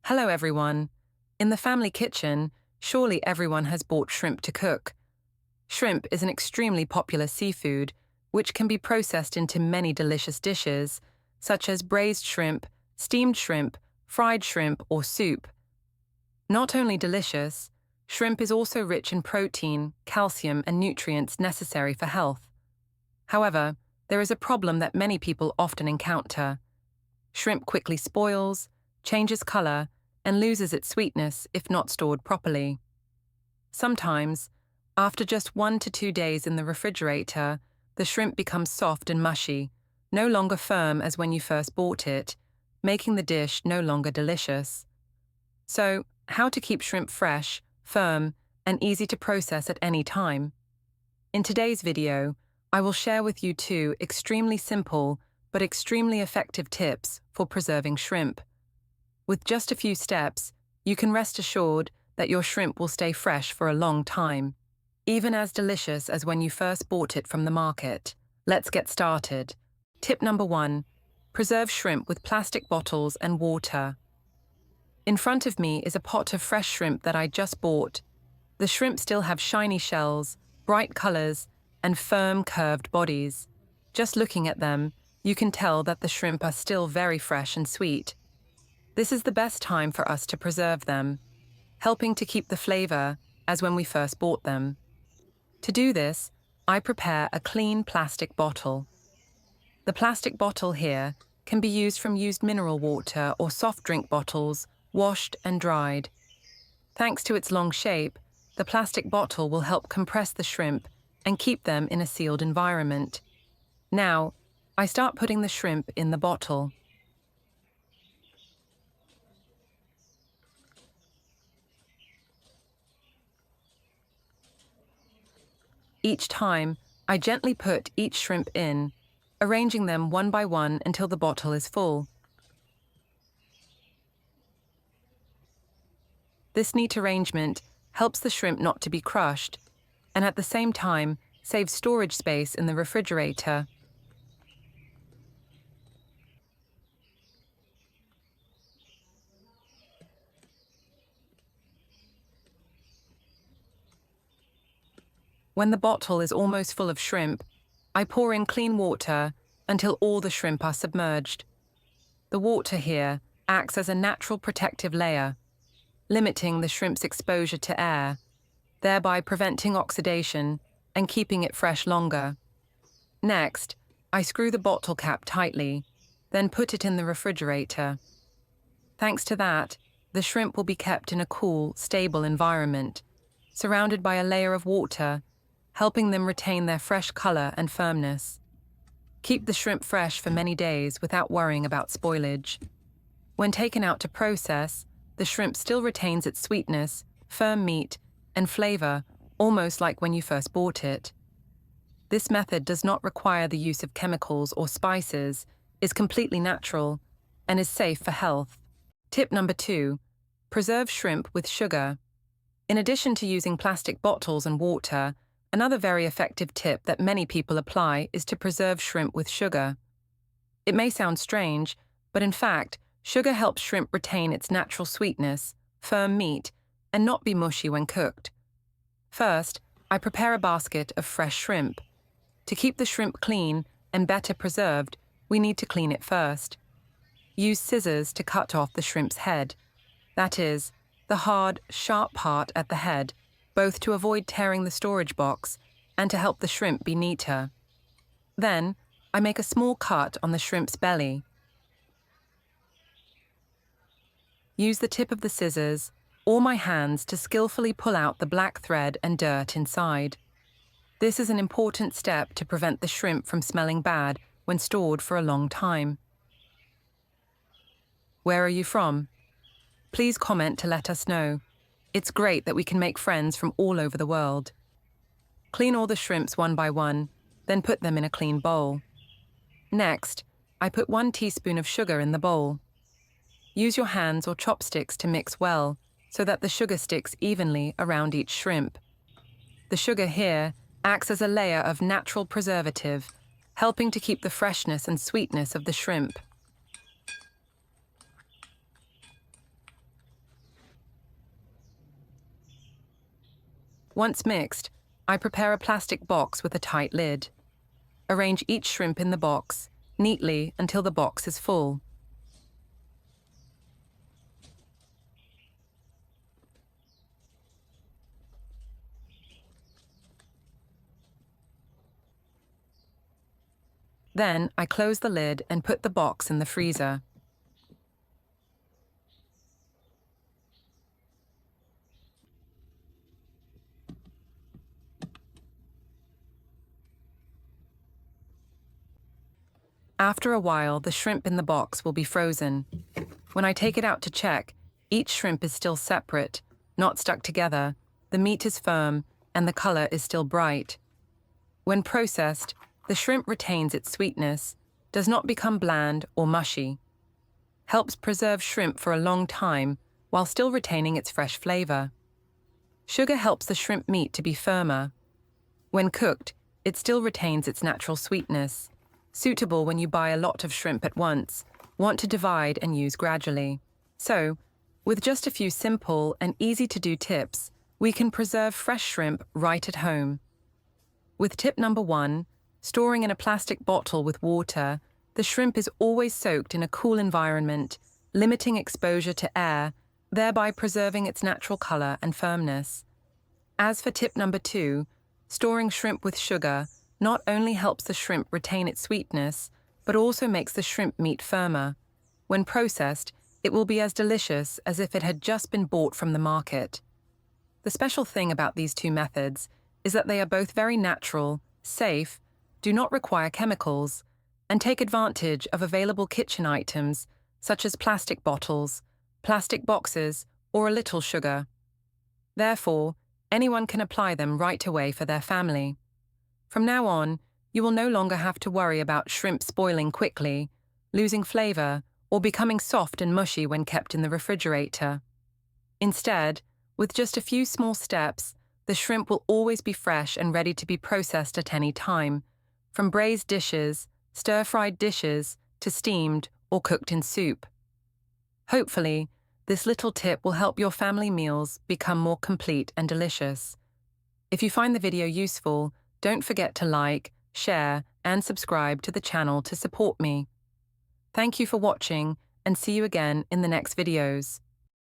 Hello everyone. In the family kitchen, surely everyone has bought shrimp to cook. Shrimp is an extremely popular seafood, which can be processed into many delicious dishes, such as braised shrimp, steamed shrimp, fried shrimp, or soup. Not only delicious, shrimp is also rich in protein, calcium, and nutrients necessary for health. However, there is a problem that many people often encounter. Shrimp quickly spoils, changes color, and loses its sweetness if not stored properly. Sometimes, after just 1 to 2 days in the refrigerator, the shrimp becomes soft and mushy, no longer firm as when you first bought it, making the dish no longer delicious. So, how to keep shrimp fresh, firm, and easy to process at any time? In today's video, I will share with you 2 extremely simple but extremely effective tips for preserving shrimp. With just a few steps, you can rest assured that your shrimp will stay fresh for a long time, even as delicious as when you first bought it from the market. Let's get started. Tip number 1. Preserve shrimp with plastic bottles and water. In front of me is a pot of fresh shrimp that I just bought. The shrimp still have shiny shells, bright colors, and firm, curved bodies. Just looking at them, you can tell that the shrimp are still very fresh and sweet. This is the best time for us to preserve them, helping to keep the flavor as when we first bought them. To do this, I prepare a clean plastic bottle. The plastic bottle here can be used from used mineral water or soft drink bottles, washed and dried. Thanks to its long shape, the plastic bottle will help compress the shrimp and keep them in a sealed environment. Now, I start putting the shrimp in the bottle. Each time, I gently put each shrimp in, arranging them one by one until the bottle is full. This neat arrangement helps the shrimp not to be crushed, and at the same time saves storage space in the refrigerator. When the bottle is almost full of shrimp, I pour in clean water until all the shrimp are submerged. The water here acts as a natural protective layer, limiting the shrimp's exposure to air, thereby preventing oxidation and keeping it fresh longer. Next, I screw the bottle cap tightly, then put it in the refrigerator. Thanks to that, the shrimp will be kept in a cool, stable environment, surrounded by a layer of water, helping them retain their fresh color and firmness. Keep the shrimp fresh for many days without worrying about spoilage. When taken out to process, the shrimp still retains its sweetness, firm meat, and flavor, almost like when you first bought it. This method does not require the use of chemicals or spices, is completely natural, and is safe for health. Tip number 2. Preserve shrimp with sugar. In addition to using plastic bottles and water, another very effective tip that many people apply is to preserve shrimp with sugar. It may sound strange, but in fact, sugar helps shrimp retain its natural sweetness, firm meat, and not be mushy when cooked. First, I prepare a basket of fresh shrimp. To keep the shrimp clean and better preserved, we need to clean it first. Use scissors to cut off the shrimp's head. That is, the hard, sharp part at the head, both to avoid tearing the storage box and to help the shrimp be neater. Then, I make a small cut on the shrimp's belly. Use the tip of the scissors or my hands to skillfully pull out the black thread and dirt inside. This is an important step to prevent the shrimp from smelling bad when stored for a long time. Where are you from? Please comment to let us know. It's great that we can make friends from all over the world. Clean all the shrimps one by one, then put them in a clean bowl. Next, I put 1 teaspoon of sugar in the bowl. Use your hands or chopsticks to mix well, so that the sugar sticks evenly around each shrimp. The sugar here acts as a layer of natural preservative, helping to keep the freshness and sweetness of the shrimp. Once mixed, I prepare a plastic box with a tight lid. Arrange each shrimp in the box neatly until the box is full. Then I close the lid and put the box in the freezer. After a while, the shrimp in the box will be frozen. When I take it out to check, each shrimp is still separate, not stuck together, the meat is firm, and the color is still bright. When processed, the shrimp retains its sweetness, does not become bland or mushy. Helps preserve shrimp for a long time while still retaining its fresh flavor. Sugar helps the shrimp meat to be firmer. When cooked, it still retains its natural sweetness, suitable when you buy a lot of shrimp at once, want to divide and use gradually. So, with just a few simple and easy-to-do tips, we can preserve fresh shrimp right at home. With tip number 1, storing in a plastic bottle with water, the shrimp is always soaked in a cool environment, limiting exposure to air, thereby preserving its natural color and firmness. As for tip number 2, storing shrimp with sugar not only helps the shrimp retain its sweetness, but also makes the shrimp meat firmer. When processed, it will be as delicious as if it had just been bought from the market. The special thing about these two methods is that they are both very natural, safe, do not require chemicals, and take advantage of available kitchen items such as plastic bottles, plastic boxes, or a little sugar. Therefore, anyone can apply them right away for their family. From now on, you will no longer have to worry about shrimp spoiling quickly, losing flavor, or becoming soft and mushy when kept in the refrigerator. Instead, with just a few small steps, the shrimp will always be fresh and ready to be processed at any time, from braised dishes, stir-fried dishes, to steamed or cooked in soup. Hopefully, this little tip will help your family meals become more complete and delicious. If you find the video useful, don't forget to like, share, and subscribe to the channel to support me. Thank you for watching, and see you again in the next videos.